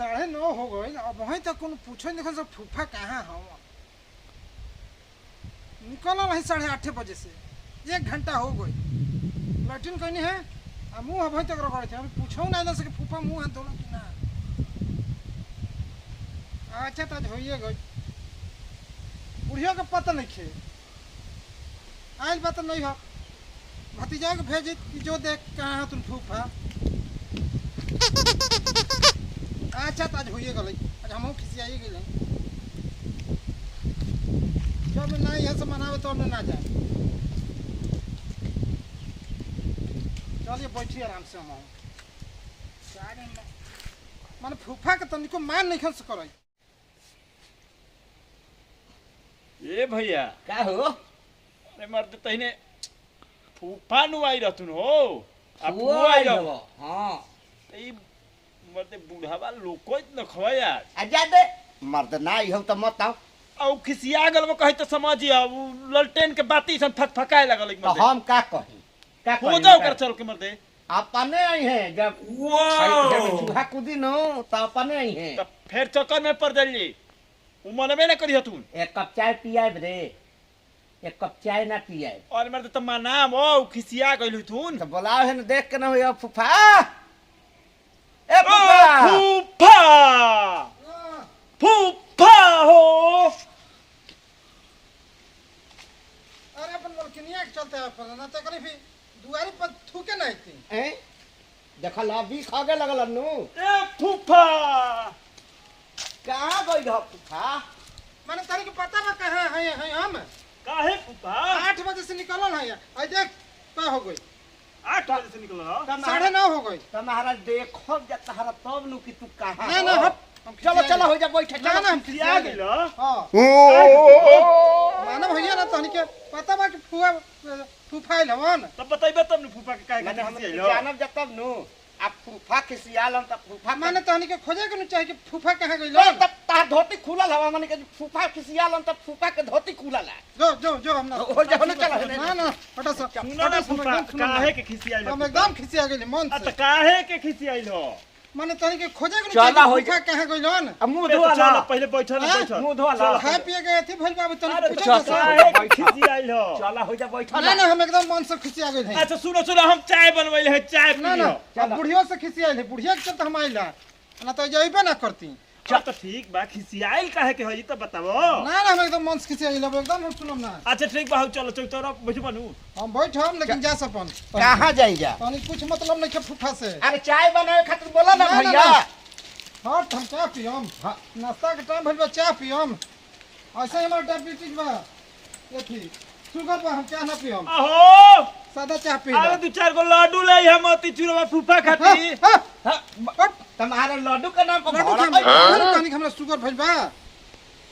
9:30 हो गई अब वहीं तक कोनो पूछो नहीं सब फूफा कहाँ हम निकल वहीं 8:30 बजे से 1 घंटा हो गई लैट्रिन कहनी है अब मुँह वहीं तक रगड़े थे अभी पूछो ना ना सके फूफा मुँह हाथ धोना कि ना अच्छा तो होइए गई बुढ़िया का पता नहीं खे आयल बात नहीं हो भतीजा के भेजी कि जो देख कहाँ तुम फूफा अच्छा तो आज होइए गई आज हम खिसियाई गए जब ना यहाँ से मनावे तो ना जाए चलिए बैठिए आराम से हम माने फूफा के तनिको मान नहीं खन से करे ए भैया का हो अरे मर्द तहिने फूफा नु आई रहतुन हो अब वो वो आई रहो हां ई मर्द बूढ़ावा लोको न खवा यार आजा दे मर्द ना आई हो त मत आओ औ खिसिया गल में कहि त समझिया ललटेन के बाती सन फकफकाए लगल तो हम का कही हो जाओ कर चल के मर्दे अपने आई हैं जब वाओ चूहा कूदी नो तो अपने आई हैं त फिर चक्कर में पड़ जाइए उ मनबे न करी हतुन एक कप चाय पियाए रे एक कप चाय ना पियाए और मर्द त नाम हो खिसिया गइल थुन तो बुलाओ है न देख के ना हो फूफा ए फूफा फूफा फूफा हो अरे अपन बलकनिया के चलते अपन ना तो करी फिर दुआरी पर थूके नहीं थी हैं देखा लाभी खागे लगल नु ए फूफा कहां गई हो फूफा माने तारी के पता बा कहाँ है हम काहे फूफा 8 बजे से निकलल है आई देख का हो गई 8 बजे से निकल रहा 9:30 हो गई तुम्हारा देखो जा तहरा तब नु कि तू कहां ना ना हम चलो चलो हो जा बैठ ना ना हम खिसिया गेल हां माना भैया ना तहनी के पता बा कि फूफा आइल हवन तब बताइबे तब न फूफा के काहे माने हम खिसिया जानब जा तब नु अब फूफा के सियालन त फूफा माने तहनी के खोजे के न चाहे कि फूफा कहाँ गइल तब तार धोती खुलल हवा माने के फूफा के सियालन त फूफा के धोती खुलल है जो हम ना हो जा ना चला ना ना हटा सा सुनो ना फूफा काहे के खिसिया हम एकदम खिसिया गेली मन आ से त काहे के खिसिया हो माने तहनी के खोजे के न चला चाहे हो कि फूफा कहाँ गइल अब मुंह चल धोला चल पहले बैठ ना हाँ? बैठ मुंह धोला खाए पिए गए थे भइल बाबू तहनी अरे पूछो तो काहे के खिसिया हो चला हो जा बैठ ना ना हम एकदम मन से खिसिया गेल है अच्छा सुनो सुनो हम चाय बनवैले है चाय ना ना पियो अब बुढ़ियो से खिसिया है बुढ़िया के चलते हम आइला ना तो जइबे ना करती चल तो ठीक बा खिसियाइल काहे के हई त बताबो ना ना हम एकदम मन से खिसिया गेल एकदम हम सुनम ना अच्छा ठीक बा चलो चल तोरा बैठ बनू हम बैठम लेकिन जा सपन कहां जाई जा तहनी कुछ मतलब नहीं के फूफा से अरे चाय बनाए खातिर बोला ना ना, ना, भैया ना। हाँ हम चाय पियम हाँ नाश्ता के टाइम भइल बा चाय पियम ऐसे ही हमार डायबिटीज बा ये थी शुगर बा हम चाय ना पियम आहो सादा चाय पी अरे दू चार गो लड्डू ले हम मोती चूरवा फूफा खाती तुम्हारे लड्डू का नाम लड्डू भोला खाम भाई कहानी हमरा शुगर भइल बा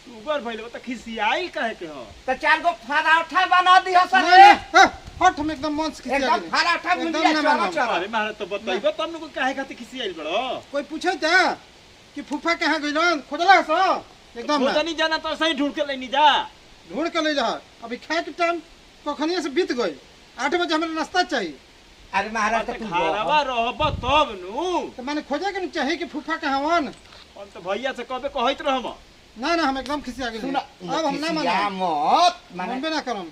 शुगर भइल त खिसियाइल काहे के हो तो चार गो पराठा बना दी हसन ना, रे ना, हट हम एकदम मन से खिसिया एकदम गेली पराठा एकदम मिल ना चला मानब। चला अरे मारे तो बताइबो तब न काहे खाती खिसियाइल बड़ो कोई पूछे था कि फूफा कहाँ गइलन खोजला सो एकदम वो ना नहीं जाना तो सही ढूंढ के लेनी जा ढूंढ के ले जा अभी खाए के टाइम कखनिया से बीत गई 8 बजे हमरा नाश्ता चाहिए अरे महाराज तो तू खारावा रहब तब नु तो मैंने खोजे के नहीं चाहिए कि फूफा कहाँ हवन हम तो भैया से कबे कहत रहम ना ना हम एकदम खिसिया गेली सुना अब हम ना खिसिया मानब मत माने मानबे ना करम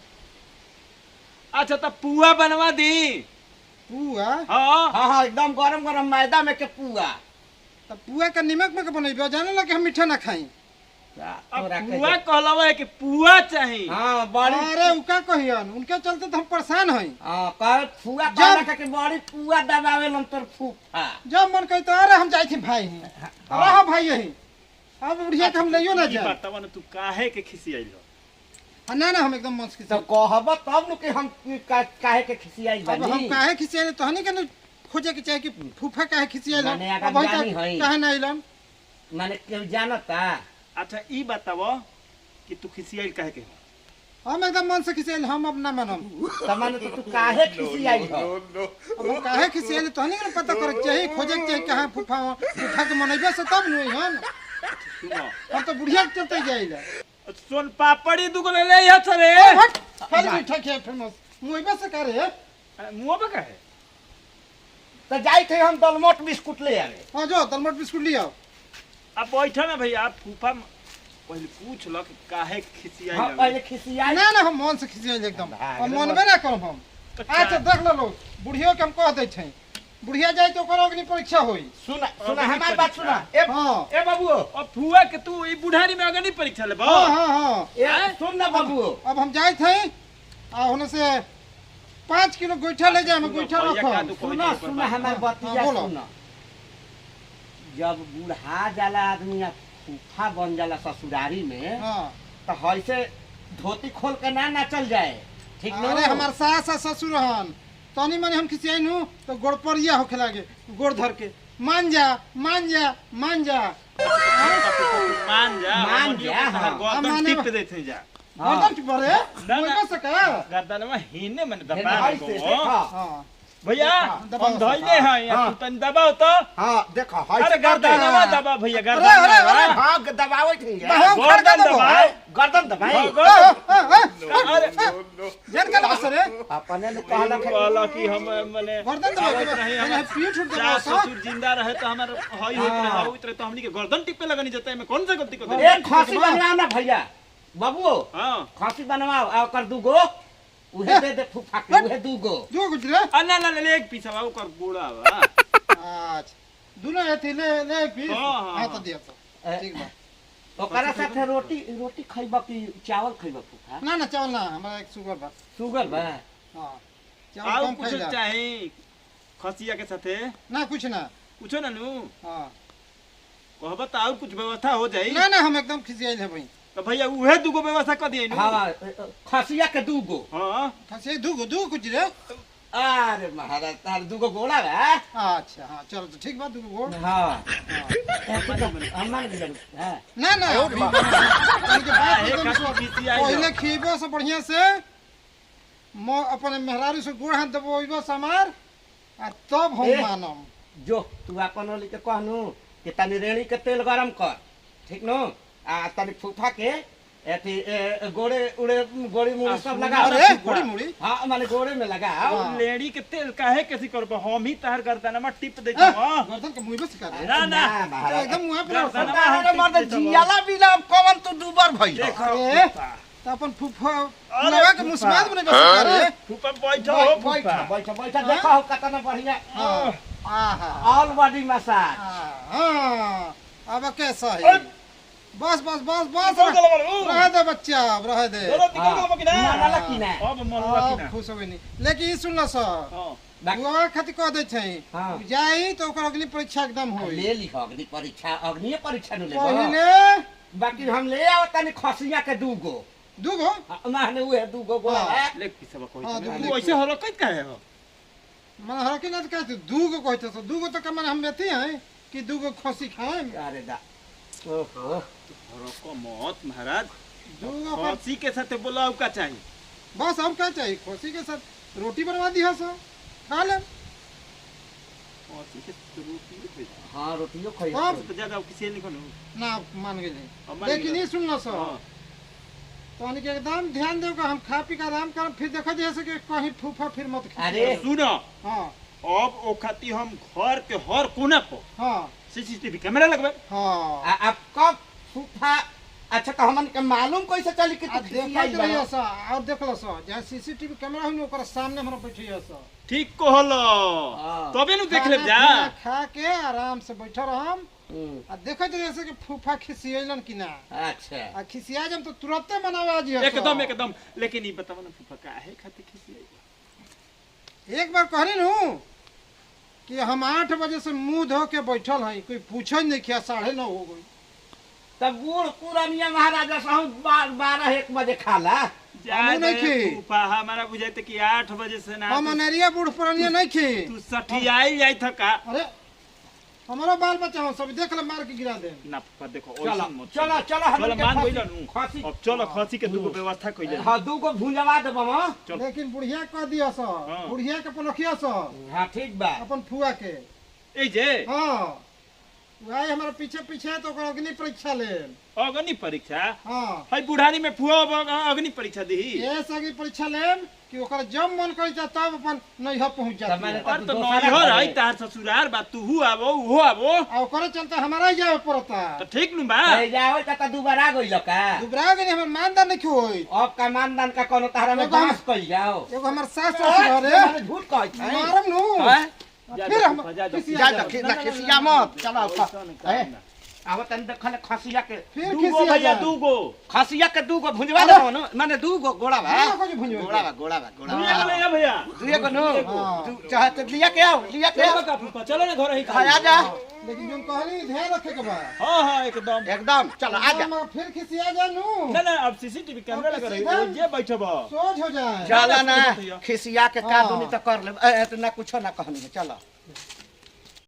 अच्छा तो पुआ बनवा दी पुआ हां हाँ हाँ एकदम गरम गरम मैदा में के पुआ तब पुआ का निमक में के बनैबे जाने ला कि हम मीठा ना खाई अब पुआ कहलवा है कि पुआ चाहिए हाँ बड़ी अरे उ का कहियन उनके चलते तो हम परेशान हई हाँ कह फुआ जब- कहला के बड़ी पुआ दबावे लन तोर फूफा जब मन कही तो अरे हम जाई थी भाई ही रहा भाई यही अब बुढ़िया के हम लइयो ना ई जाए बतावा न तू काहे के खिसियाइल हो हाँ, ना ना हम एकदम मन से तो खिसिया कहब तब न कि हम काहे के खिसियाई अब हम बानी काहे खिसिया तो हनी के न खोजे के चाहे कि फूफा काहे खिसिया माने अगर अब जानी हई। काहे ना आइलन माने केहू जानता अच्छा ई बतावो कि तू खिसियाइल काहे के हो हम एकदम मन से खिसिया हम अब ना मानम त माने तू काहे खिसियाई हो अब हम काहे खिसिया तो हनी के न पता करे के चाहे खोजे के चाहे कहाँ फूफा के मनैबे से तब नहीं हम सुनो हम तो बुढ़िया के चलते जाइला सोन पापड़ी दुगो ले ले या रे हट फल मीठा के फेमस मुइबे से करे मुंह पे काहे तो जाई थे हम दलमोट बिस्कुट ले आवे हां जो दलमट बिस्कुट लिया अब बैठा ना भैया आप फूफा पहले पूछ लो कि काहे खिसियाई हाँ लगे। पहले खिसियाई ना ना हम मन से खिसियाइल एकदम भाग हम रे मनबे ना करब हम अच्छा देख लो लोग बुढ़ियो के हम कह दै छै बुढ़िया जाए तो ओकर अग्नि परीक्षा होई सुना अग्नि हमारी बात सुना परीक्षा। हाँ। ए बाबू अब फुआ के तू ई बुढ़ारी में अग्नि परीक्षा लेबो। हाँ हाँ हाँ ए सुन ना बाबू अब हम जाए थे आ होने से 5 किलो गोईठा ले जाए हम गोईठा भैया का रखो तू सुना सुना हमारी बतिया हाँ, बोलो। सुना जब बूढ़ा जाला आदमी आ फूफा बन जाला ससुरारी में हाँ तो ऐसे धोती खोल के ना नाचल जाए ठीक न अरे हमार सास आ ससुर हन तनी मनी हम खिसियाई नु तो गोड़ परिया होखे लागे गोड़ धर के मान जा मान जा मान जा मान जा मान जा, हाँ। गर्दन माने- टिप देते जा हाँ। गर्दन की बरे ना, कोई ना। बस का गर्दन में हिने मन हेन दबा ऐसे दो देखा हाँ भैया दबाओ हम धइले हैं हाँ। या तू तन दबाओ तो हाँ देखो अरे गर्दन में दबा भैया गर्दन अरे, अरे, में। अरे। हाँ दबावत है दबाओ, खड़ के दबाओ। दबाओ। गर्दन दबाई अरे जन का बस रे अपने ने कहला कि कहला कि हम माने गर्दन दबाओ आवत रही हम हम पीठ उठ दबाओ सास ससुर जिंदा रहे तो हमार हई होत रहे होत रहे तो हमनी के गर्दन टिपे लगनी जते में कौन सा गलती कर दे। एक खसी बनवाओ ना भैया बाबू हां खसी बनवाओ आ ओकर दूगो उहे दे दे फूफा के उहे दूगो जो गुजरे ना ना ले एक पीछा बाबू कर गोड़ा बा अच्छा दोनों एथी ले पीस हाँ, हाँ, हाँ तो हाँ। दिया तो ठीक बा ओकरा साथे रोटी खइबा कि चावल खइबा फूफा ना ना चावल ना हमारा एक शुगर बा शुगर बा हाँ आउ चावल कम कुछ खाइला चाहे खसिया के साथे ना कुछ ना पूछो ना नु हाँ कहबा त और कुछ व्यवस्था हो जाई ना ना हम एकदम खिसियाइल है भाई तो भैया उहे दुगो व्यवस्था कर दिए नु हाँ खसिया के दूगो हां खसिया दू कुछ रे अरे महाराज तार दूगो गोला बा अच्छा हाँ चलो तो ठीक बात दू गोड़ हाँ हाँ। अम्मान के जरूर है ना ना अभी उनके बात हे एकदम काकी सो- खिसियाई पहले खीबो से बढ़िया से मो अपने मेहरारू से गोड़ हाथ दबोइबो समार आ तब हम ए। मानम जो तू अपन ओली के कहनु कि तनी रेड़ी के तेल गरम कर ठीक नो आ तनी फूफा के एथी गोड़े उड़े गोड़ी मुड़ी सब लगा अरे गोड़ी मुड़ी हाँ माने गोड़े में लगा हाँ। लेडी के तेल काहे कैसी करबो हम ही तार गर्दन में टिप दे हाँ, छो गर्दन के मुंह बस कर ना ना महाराज एकदम मुंह पे गर्दन रखो। में हम अरे मर्द टिप देतो। जियाला बिना कवन तू डूबर भइल देखो अरे। फूफा। तो अपन फुफा अरे लगा के फूफा। मुस्मात बने बस कर रे फूफा बैठो हो बैठा फूफा बैठा बैठा देखा हो कतना बढ़िया हाँ आहा ऑल बॉडी मसाज हाँ अब कैसा है बस बस बस बस निकल गलो बाबू। रह दे बच्चा अब रह दे चलो निकल गलो कि ना मानला कि ना अब मनला कि ना अब खुश होबे नहीं लेकिन ई सुन ल सर हां बुआ खातिर कह दे छै हाँ। जाई तो ओकर अगली परीक्षा एकदम होई ले ली अग्नि परीक्षा अग्नि परीक्षा न ले पहले बाकी हम ले आओ तनी खसिया के दूगो दूगो माने उहे दूगो गोला हाँ। है लेक पीछे हाँ, कोई दूगो तू ऐसे हलो कइत काहे हो मन हरकी ना कहते दूगो कहते तो दूगो तो कमन हम लेते हैं कि दूगो खसी खाएं अरे दा ओहो रको मत महाराज दूगो पर खसी के साथ बोलाऊ का चाहिए बस हम क्या चाहिए खसी के साथ रोटी बनवा दी सो खा ले खसी के साथ रोटी खाई हाँ रोटियो खाई हाँ। तो ज्यादा किसी नहीं कनु ना मान अब गए मान लेकिन गेलै। ये सुन लो सर हां तो के एकदम ध्यान दो हम खा पी के आराम कर फिर देखो जैसे कि कहीं फूफा फिर मत खींचे। अरे। सुनो हाँ अब ओ खाती हम घर के हर कोना पर हाँ सीसीटीवी कैमरा लगबे हाँ अब कब फूफा अच्छा तो हमन के मालूम कैसे चली कि आ तू देखत खिसियाई रहियो बा? सा और देख लो सा जहाँ सीसीटीवी कैमरा हुई ओकर सामने हमरा बैठियो सा ठीक कहलो हाँ। तबे नु देख ले जा खाना खा के आराम से बैठा रहम हम्म, आ देखत रहियो सा कि फूफा खिसियलन कि ना अच्छा आ खिसिया जम तो तुरंते मनावे आ जियो एकदम एकदम लेकिन ई बताव ना फूफा काहे खाती खिसियाई एक बार कहनी नु कि हम 8 बजे से मुंह धो के बैठल हई कोई पूछे नहीं किया 9:30 हो गई तब बूढ़ पुरानिया महाराजा साहब 12-1 बजे खाला जाए नहीं दे खी। फूफा हमारा बुझाते कि 8 बजे से ना हम अनेरिया बूढ़ पुरानिया नहीं खी तू सठियाई जाई था का अरे हमारा बाल बच्चा हो सब देख ले मार के गिरा दे ना फूफा देखो चलो ओइसन मत चलो चलो चलो हमन के मान खसी- गइल नु खसी अब चलो खसी के दूगो व्यवस्था कइले हाँ दूगो भुंजवा देब हम चल। लेकिन बुढ़िया कह दिया सा हाँ। बुढ़िया के पलखिया सा हाँ ठीक बा अपन फुआ के ए जे हाँ वही हमारे पीछे पीछे तो ओकर अग्नि परीक्षा ले। अग्नि परीक्षा हाँ है बुढ़ानी में फुआ अग्नि परीक्षा दी ये सगी परीक्षा लेम कि ओकर जब मन करी तब अपन नैहर पहुंच जाती मैंने है। तो और तो दोसरा नैहर घर है है। तार ससुराल बा तू आबो उहो आबो आ ओकरे चलते हमारा ही जावे पड़ता। तो ठीक नु बा ए जाओ त दुबारा गइल का दुबरा गनी हमर मानदान नहीं होई। अब का मानदान का कोनो तारा में एगो हम- बांस कइल जाओ एगो हमर सास ससुर रे माने झूठ कहै छै मारम नु हैं? फिर हम जा जा खिसिया मत चलो आव तन देखले खसिया के फिर दूगो खिसिया भैया जा दूगो खसिया के दूगो भुंजवा अरे। दो न माने दूगो गोड़ा बा हाँ, कुछ भुंजवा दे। गोड़ा बा दुनिया में या भैया दुए को नो हाँ। चाहते लिया के आओ चलो ना घर ही आ जा लेकिन जो कहली ध्यान रखे के बा। हां हां एकदम एकदम चलो आ जा हम फिर खिसिया जा नु ना ना अब सीसीटीवी कैमरा लगा रही सीधा- है जे बैठबो सोच हो जाए। चला ना ना, खिसिया के का हाँ। दुनी तो कर ले ए, तो ना कुछो ना कहनी चलो